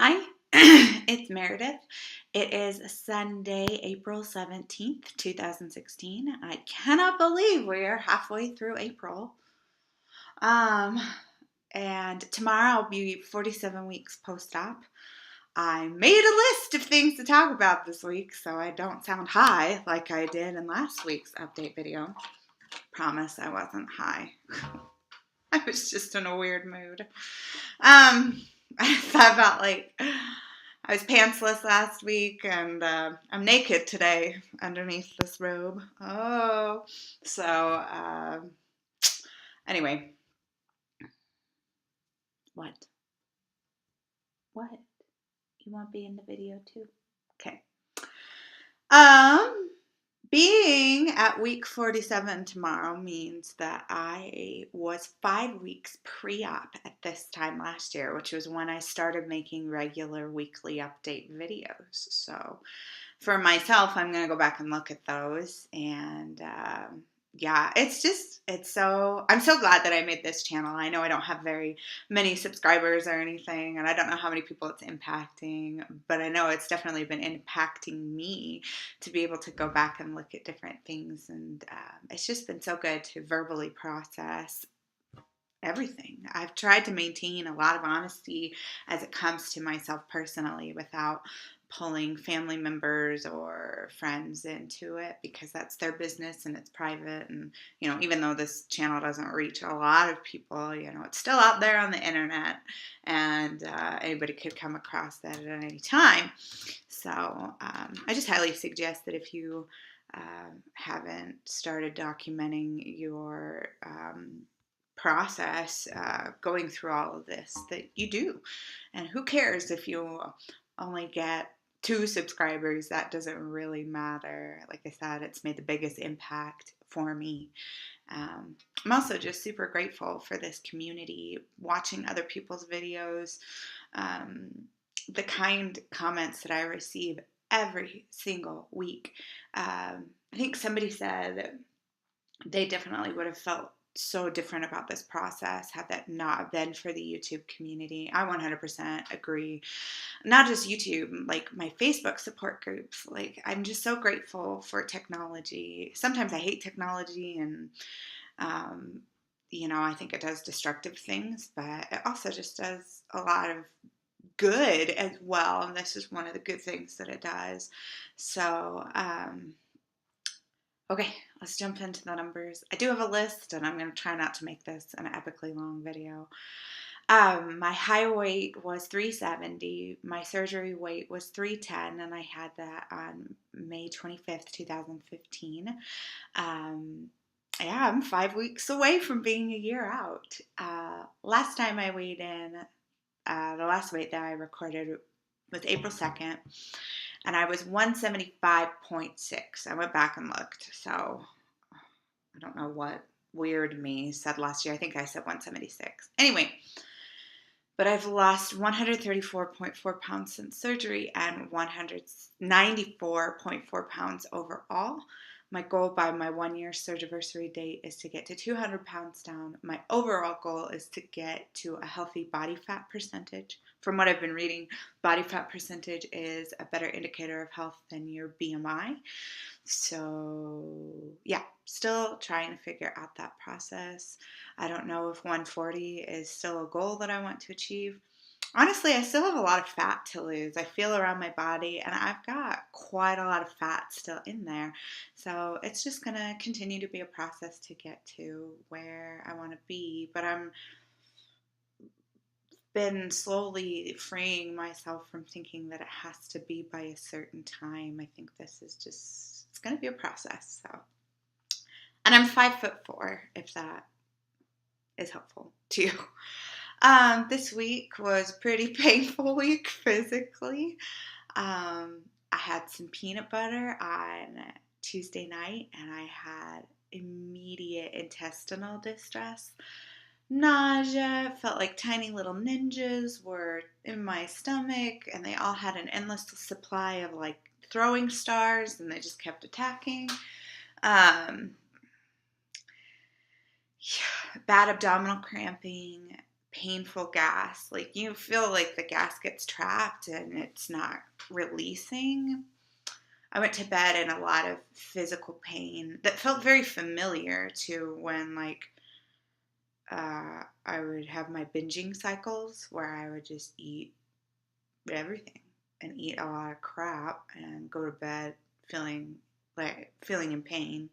Hi, it's Meredith. It is Sunday, April 17th, 2016. I cannot believe we are halfway through April. Um, and tomorrow I'll be 47 weeks post-op. I made a list of things to talk about this week so I don't sound high like I did in last week's update video. Promise I wasn't high. I was just in a weird mood. I thought about I was pantsless last week and I'm naked today underneath this robe. Oh, so anyway, what? What? You want to be in the video too? Okay. Um, Being at week 47 tomorrow means that I was 5 weeks pre-op at this time last year, which was when I started making regular weekly update videos. So for myself, I'm going to go back and look at those. And yeah, I'm so glad that I made this channel. I know I don't have very many subscribers or anything, and I don't know how many people it's impacting, but I know it's definitely been impacting me to be able to go back and look at different things. And it's just been so good to verbally process everything. I've tried to maintain a lot of honesty as it comes to myself personally without pulling family members or friends into it because that's their business and it's private. And, even though this channel doesn't reach a lot of people, it's still out there on the internet and anybody could come across that at any time. So I just highly suggest that if you haven't started documenting your process going through all of this that you do. And who cares if you only get 2 subscribers? That doesn't really matter. Like I said, it's made the biggest impact for me. I'm also just super grateful for this community, watching other people's videos, the kind comments that I receive every single week. I think somebody said they definitely would have felt so different about this process had that not been for the YouTube community. I 100% agree. Not just YouTube, like my Facebook support groups. Like, I'm just so grateful for technology. Sometimes I hate technology and, I think it does destructive things, but it also just does a lot of good as well. And this is one of the good things that it does. So, okay, let's jump into the numbers. I do have a list, and I'm going to try not to make this an epically long video. My high weight was 370. My surgery weight was 310, and I had that on May 25th, 2015. Yeah, I'm 5 weeks away from being a year out. Last time I weighed in, the last weight that I recorded was April 2nd. And I was 175.6. I went back and looked. So I don't know what weird me said last year. I think I said 176. Anyway, but I've lost 134.4 pounds since surgery and 194.4 pounds overall. My goal by my 1-year surgiversary date is to get to 200 pounds down. My overall goal is to get to a healthy body fat percentage. From what I've been reading, body fat percentage is a better indicator of health than your BMI. So, yeah, still trying to figure out that process. I don't know if 140 is still a goal that I want to achieve. Honestly, I still have a lot of fat to lose. I feel around my body, and I've got quite a lot of fat still in there. So it's just going to continue to be a process to get to where I want to be. But I'm been slowly freeing myself from thinking that it has to be by a certain time. I think this is just, it's going to be a process. So, and I'm 5'4", if that is helpful to you. This week was a pretty painful week physically. I had some peanut butter on Tuesday night, and I had immediate intestinal distress. Nausea, felt like tiny little ninjas were in my stomach, and they all had an endless supply of like throwing stars, and they just kept attacking. Bad abdominal cramping, painful gas. Like you feel like the gas gets trapped and it's not releasing. I went to bed in a lot of physical pain that felt very familiar to when like I would have my binging cycles where I would just eat everything and eat a lot of crap and go to bed feeling in pain,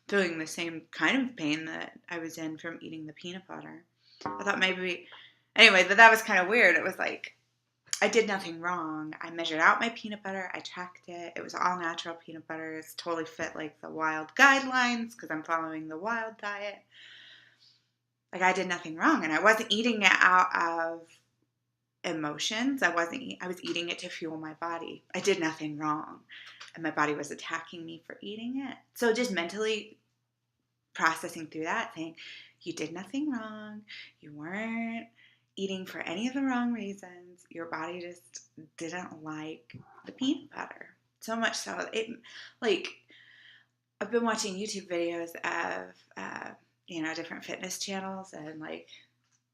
feeling the same kind of pain that I was in from eating the peanut butter. I thought maybe, anyway, but that was kind of weird. It was like, I did nothing wrong. I measured out my peanut butter. I tracked it. It was all natural peanut butter. It's totally fit like the wild guidelines because I'm following the wild diet. Like I did nothing wrong, and I wasn't eating it out of emotions. I was eating it to fuel my body. I did nothing wrong, and my body was attacking me for eating it. So just mentally processing through that, saying, you did nothing wrong. You weren't eating for any of the wrong reasons. Your body just didn't like the peanut butter. So much so, I've been watching YouTube videos of, different fitness channels, and like,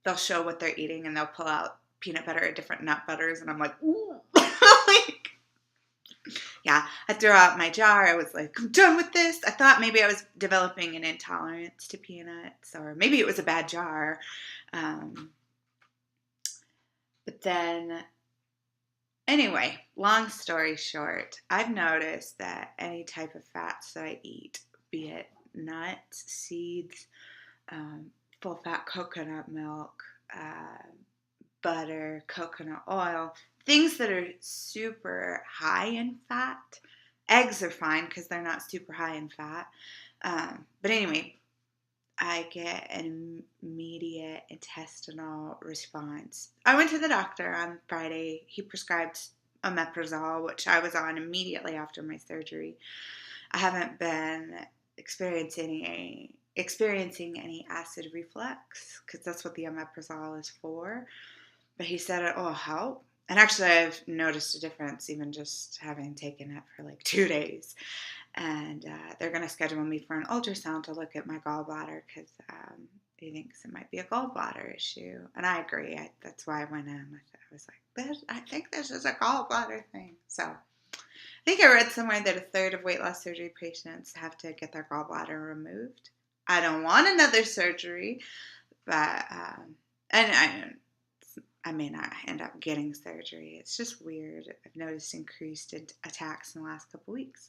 they'll show what they're eating, and they'll pull out peanut butter and different nut butters, and I'm like, ooh. Yeah, I threw out my jar. I was like, I'm done with this. I thought maybe I was developing an intolerance to peanuts, or maybe it was a bad jar. But then, anyway, long story short, I've noticed that any type of fats that I eat, be it nuts, seeds, full fat coconut milk, butter, coconut oil, things that are super high in fat. Eggs are fine because they're not super high in fat. But anyway, I get an immediate intestinal response. I went to the doctor on Friday. He prescribed omeprazole, which I was on immediately after my surgery. I haven't been experiencing any acid reflux because that's what the omeprazole is for. But he said it'll help. And actually, I've noticed a difference even just having taken it for like 2 days. And they're going to schedule me for an ultrasound to look at my gallbladder because he thinks it might be a gallbladder issue. And I agree. That's why I went in. I was like, I think this is a gallbladder thing. So I think I read somewhere that a third of weight loss surgery patients have to get their gallbladder removed. I don't want another surgery, but I may not end up getting surgery. It's just weird. I've noticed increased attacks in the last couple weeks.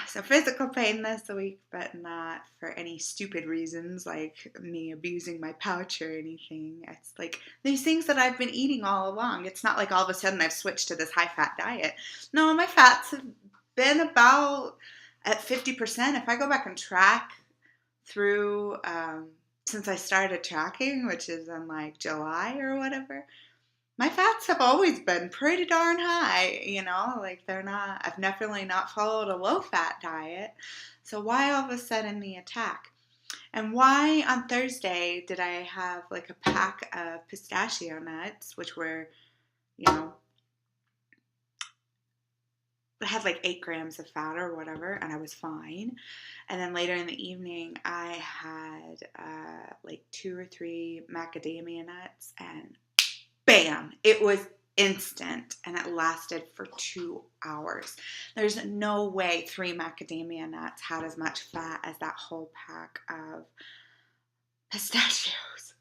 So physical pain this week, but not for any stupid reasons like me abusing my pouch or anything. It's like these things that I've been eating all along. It's not like all of a sudden I've switched to this high-fat diet. No, my fats have been about at 50%. If I go back and track through since I started tracking, which is in like July or whatever, my fats have always been pretty darn high, like I've definitely not followed a low fat diet. So why all of a sudden the attack? And why on Thursday did I have like a pack of pistachio nuts, which were, had like 8 grams of fat or whatever, and I was fine. And then later in the evening, I had like 2 or 3 macadamia nuts, and bam, it was instant, and it lasted for 2 hours. There's no way 3 macadamia nuts had as much fat as that whole pack of pistachios.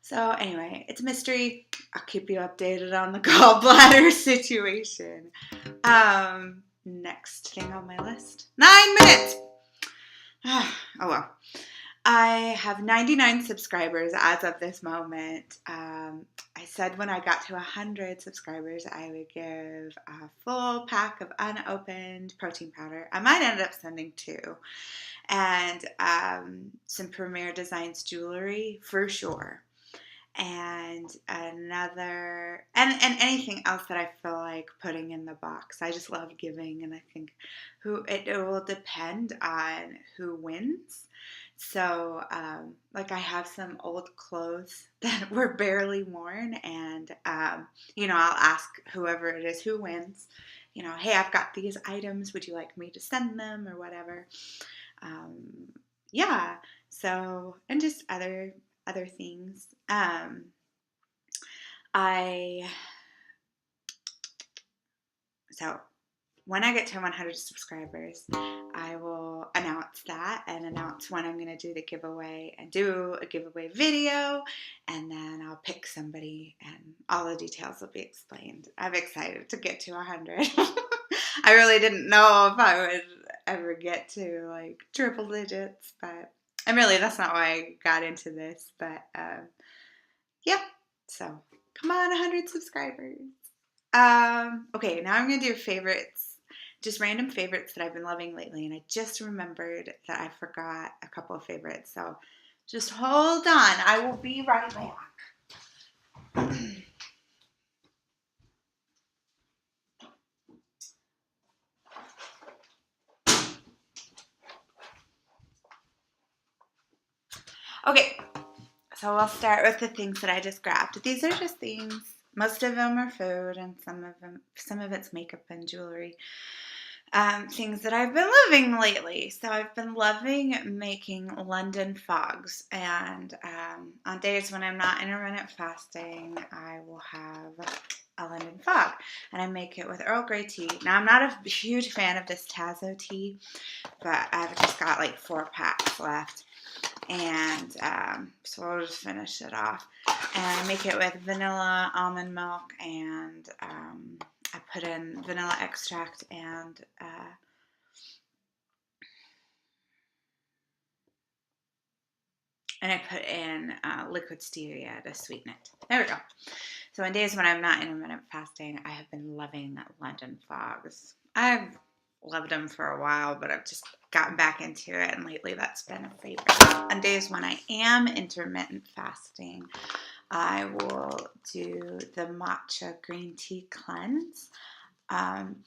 So anyway, it's a mystery. I'll keep you updated on the gallbladder situation. Next thing on my list. 9 minutes! Oh well. I have 99 subscribers as of this moment. I said when I got to 100 subscribers, I would give a full pack of unopened protein powder. I might end up sending 2. And some Premier Designs jewelry for sure. And another, and anything else that I feel like putting in the box. I just love giving, and I think it will depend on who wins. So, like I have some old clothes that were barely worn, and, I'll ask whoever it is who wins, hey, I've got these items. Would you like me to send them or whatever? Yeah. So, and just other things. I so when I get to 100 subscribers, I will announce that and announce when I'm going to do the giveaway and do a giveaway video, and then I'll pick somebody and all the details will be explained. I'm excited to get to 100. I really didn't know if I would ever get to like triple digits, but and really that's not why I got into this, but yeah, so come on, 100 subscribers. Okay, now I'm going to do favorites, just random favorites that I've been loving lately. And I just remembered that I forgot a couple of favorites. So just hold on. I will be right back. Okay, so I'll start with the things that I just grabbed. These are just things. Most of them are food, and some of it's makeup and jewelry. Things that I've been loving lately. So I've been loving making London fogs, and on days when I'm not intermittent fasting, I will have a London fog, and I make it with Earl Grey tea. Now I'm not a huge fan of this Tazo tea, but I've just got like 4 packs left, and so I'll just finish it off. And I make it with vanilla, almond milk, and I put in vanilla extract and I put in liquid stevia to sweeten it. There we go. So on days when I'm not intermittent fasting, I have been loving London fogs. I've loved them for a while, but I've just gotten back into it, and lately that's been a favorite. On days when I am intermittent fasting, I will do the matcha green tea cleanse.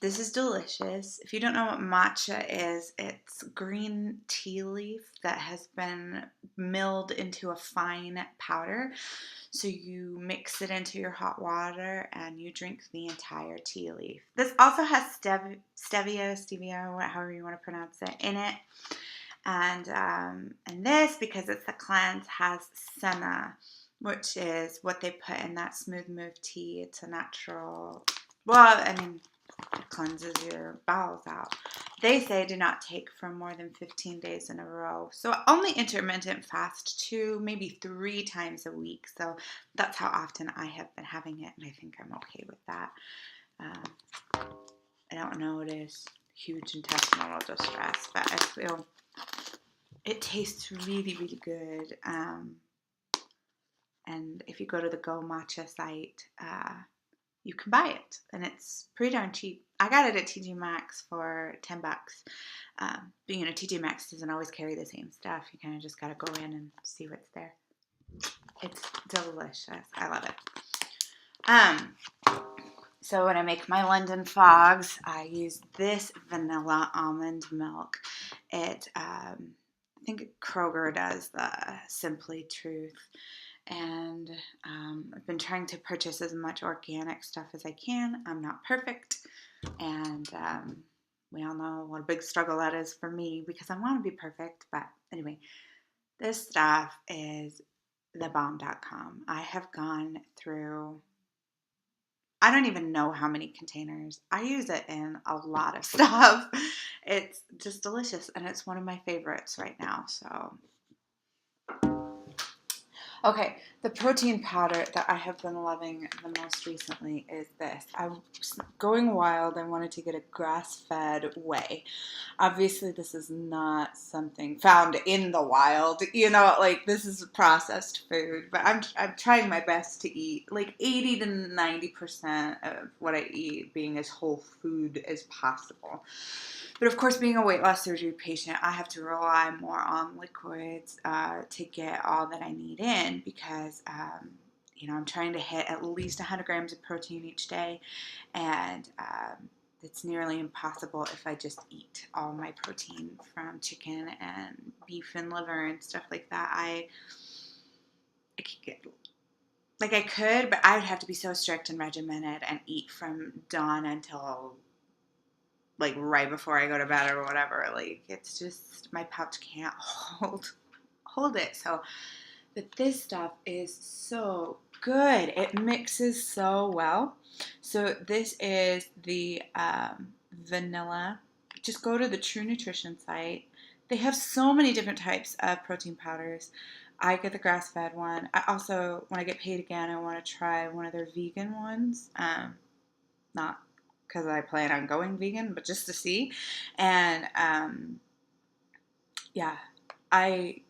This is delicious. If you don't know what matcha is, it's green tea leaf that has been milled into a fine powder. So you mix it into your hot water and you drink the entire tea leaf. This also has stevia, however you want to pronounce it, in it. And this, because it's a cleanse, has senna, which is what they put in that smooth move tea. It's a natural, well, I mean, it cleanses your bowels out. They say do not take for more than 15 days in a row. So only intermittent fast 2, maybe 3 times a week. So that's how often I have been having it, and I think I'm okay with that. I don't know it is huge intestinal distress, but I feel it tastes really, really good. And if you go to the Go Matcha site, you can buy it, and it's pretty darn cheap. I got it at TJ Maxx for $10. But TJ Maxx doesn't always carry the same stuff. You kind of just gotta go in and see what's there. It's delicious. I love it. So when I make my London fogs, I use this vanilla almond milk. I think Kroger does the Simply Truth. And I've been trying to purchase as much organic stuff as I can. I'm not perfect, and we all know what a big struggle that is for me because I want to be perfect. But anyway, this stuff is thebomb.com. I have gone through, I don't even know how many containers. I use it in a lot of stuff. It's just delicious, and it's one of my favorites right now. So okay, the protein powder that I have been loving the most recently is this. I was going wild. I wanted to get a grass-fed whey. Obviously, this is not something found in the wild. Like this is processed food, but I'm trying my best to eat like 80 to 90% of what I eat being as whole food as possible. But of course, being a weight loss surgery patient, I have to rely more on liquids to get all that I need in because, I'm trying to hit at least 100 grams of protein each day, and it's nearly impossible if I just eat all my protein from chicken and beef and liver and stuff like that. I could get, like I could, but I would have to be so strict and regimented and eat from dawn until like right before I go to bed or whatever. Like it's just my pouch can't hold hold it. So, but this stuff is so good. It mixes so well. So this is the vanilla. Just go to the True Nutrition site. They have so many different types of protein powders. I get the grass-fed one. I also, when I get paid again, I want to try one of their vegan ones. Not because I plan on going vegan, but just to see. And yeah, I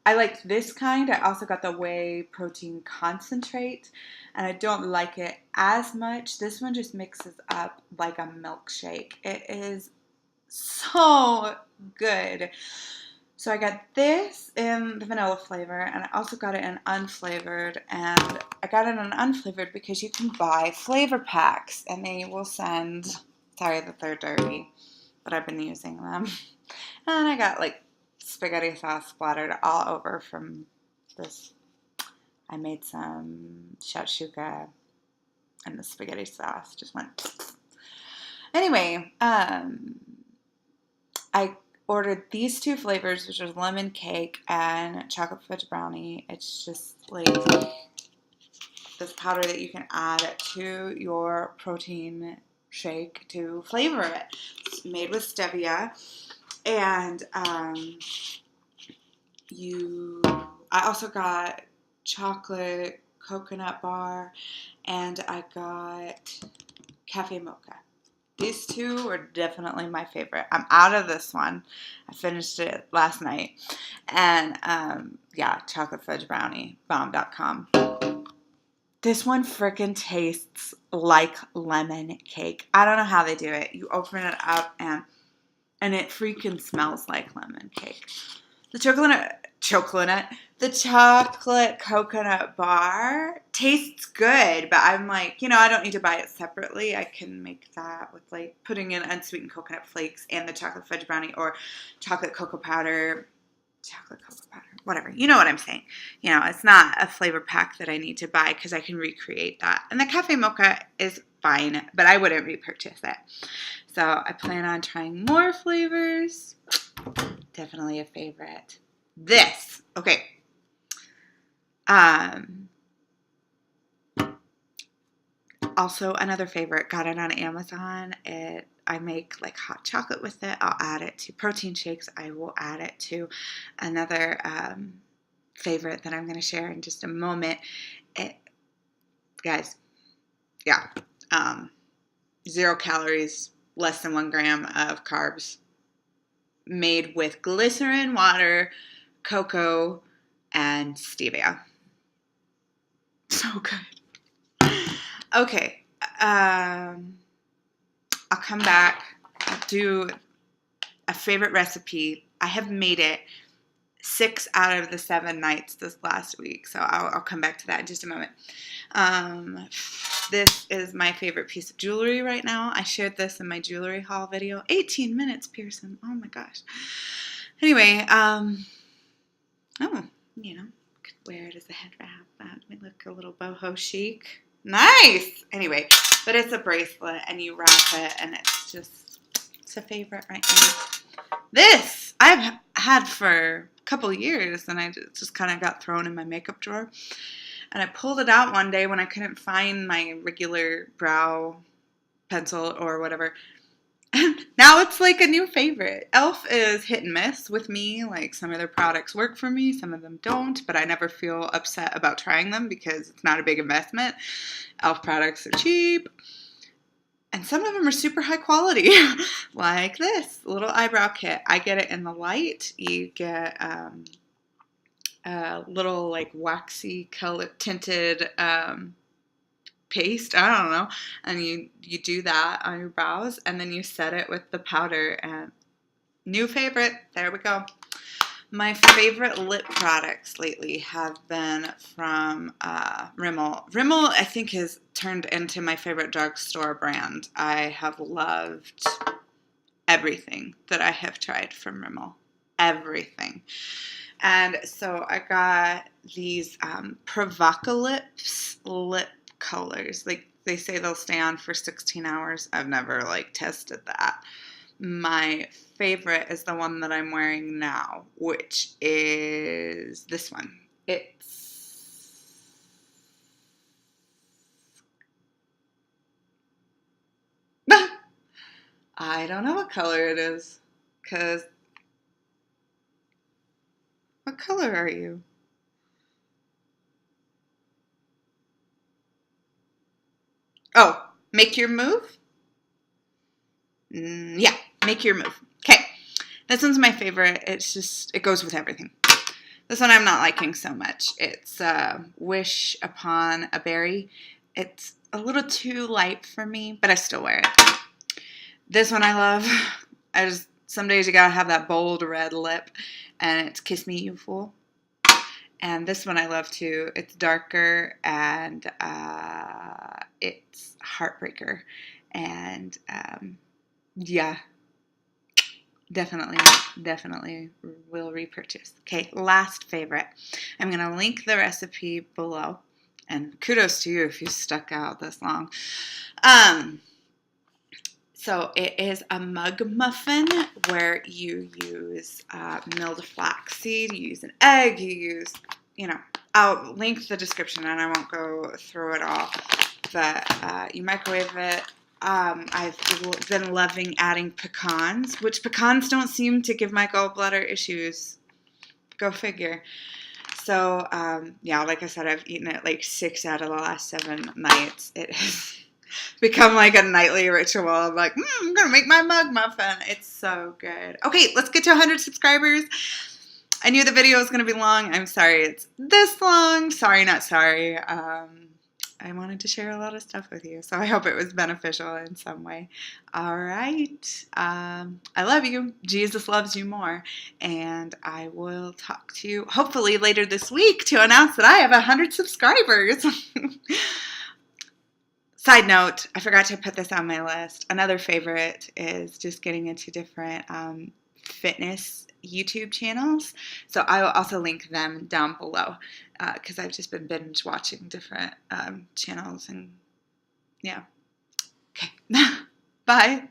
like this kind. I also got the whey protein concentrate, and I don't like it as much. This one just mixes up like a milkshake. It is so good. So I got this in the vanilla flavor, and I also got it in unflavored. And I got it in unflavored because you can buy flavor packs, and they will send. Sorry that they're dirty, but I've been using them. And I got like spaghetti sauce splattered all over from this. I made some shakshuka, and the spaghetti sauce just went. Anyway, I ordered these two flavors, which was lemon cake and chocolate fudge brownie. It's just like this powder that you can add to your protein shake to flavor it. It's made with stevia, and I also got chocolate coconut bar, and I got cafe mocha. These two were definitely my favorite. I'm out of this one. I finished it last night. And yeah, chocolate fudge brownie, bomb.com. This one freaking tastes like lemon cake. I don't know how they do it. You open it up and it freaking smells like lemon cake. The chocolate coconut bar tastes good, but I'm like, I don't need to buy it separately. I can make that with like putting in unsweetened coconut flakes and the chocolate fudge brownie or chocolate cocoa powder, whatever. You know what I'm saying. It's not a flavor pack that I need to buy because I can recreate that. And the cafe mocha is fine, but I wouldn't repurchase it. So I plan on trying more flavors. Definitely a favorite. This. Okay. Also another favorite. Got it on Amazon. I make like hot chocolate with it. I'll add it to protein shakes. I will add it to another favorite that I'm going to share in just a moment. Guys, yeah. 0 calories, less than 1 gram of carbs. Made with glycerin, water, cocoa, and stevia. So good. Okay. I'll come back. I'll do a favorite recipe. I have made it 6 out of the 7 nights this last week, so I'll come back to that in just a moment. This is my favorite piece of jewelry right now. I shared this in my jewelry haul video. 18 minutes, Pearson. Oh my gosh. Anyway, could wear it as a head wrap. That would look a little boho chic. Nice! Anyway, but it's a bracelet, and you wrap it, and it's a favorite right now. This I've had for a couple of years, and I just kind of got thrown in my makeup drawer. And I pulled it out one day when I couldn't find my regular brow pencil or whatever. And now it's like a new favorite. e.l.f. is hit and miss with me. Like, some of their products work for me, some of them don't, but I never feel upset about trying them because it's not a big investment. e.l.f. products are cheap. And some of them are super high quality, like this little eyebrow kit. I get it in the light. You get a little like waxy color tinted paste, I don't know, and you do that on your brows, and then you set it with the powder. And new favorite, there we go. My favorite lip products lately have been from Rimmel. Rimmel, I think, has turned into my favorite drugstore brand. I have loved everything that I have tried from Rimmel. Everything. And so I got these Provocalypse lip colors. Like, they say they'll stay on for 16 hours. I've never tested that. My favorite is the one that I'm wearing now, which is this one. I don't know what color it is, because what color are you? Oh, make your move? Yeah, make your move. Okay, this one's my favorite. It goes with everything. This one I'm not liking so much. It's Wish Upon a Berry. It's a little too light for me, but I still wear it. This one I love. Some days you gotta have that bold red lip, and it's Kiss Me You Fool. And this one I love too. It's darker, and it's Heartbreaker. And yeah, definitely will repurchase. Okay, last favorite. I'm going to link the recipe below. And kudos to you if you stuck out this long. So it is a mug muffin where you use milled flaxseed, you use an egg, I'll link the description and I won't go through it all. But you microwave it. I've been loving adding pecans, which pecans don't seem to give my gallbladder issues. Go figure. So, like I said, I've eaten it like 6 out of the last 7 nights. It has become like a nightly ritual. I'm like, I'm going to make my mug muffin. It's so good. Okay, let's get to 100 subscribers. I knew the video was going to be long. I'm sorry it's this long. Sorry, not sorry. I wanted to share a lot of stuff with you, so I hope it was beneficial in some way. All right. I love you. Jesus loves you more. And I will talk to you hopefully later this week to announce that I have 100 subscribers. Side note, I forgot to put this on my list. Another favorite is just getting into different fitness YouTube channels. So I will also link them down below because I've just been binge watching different channels and yeah. Okay. Bye.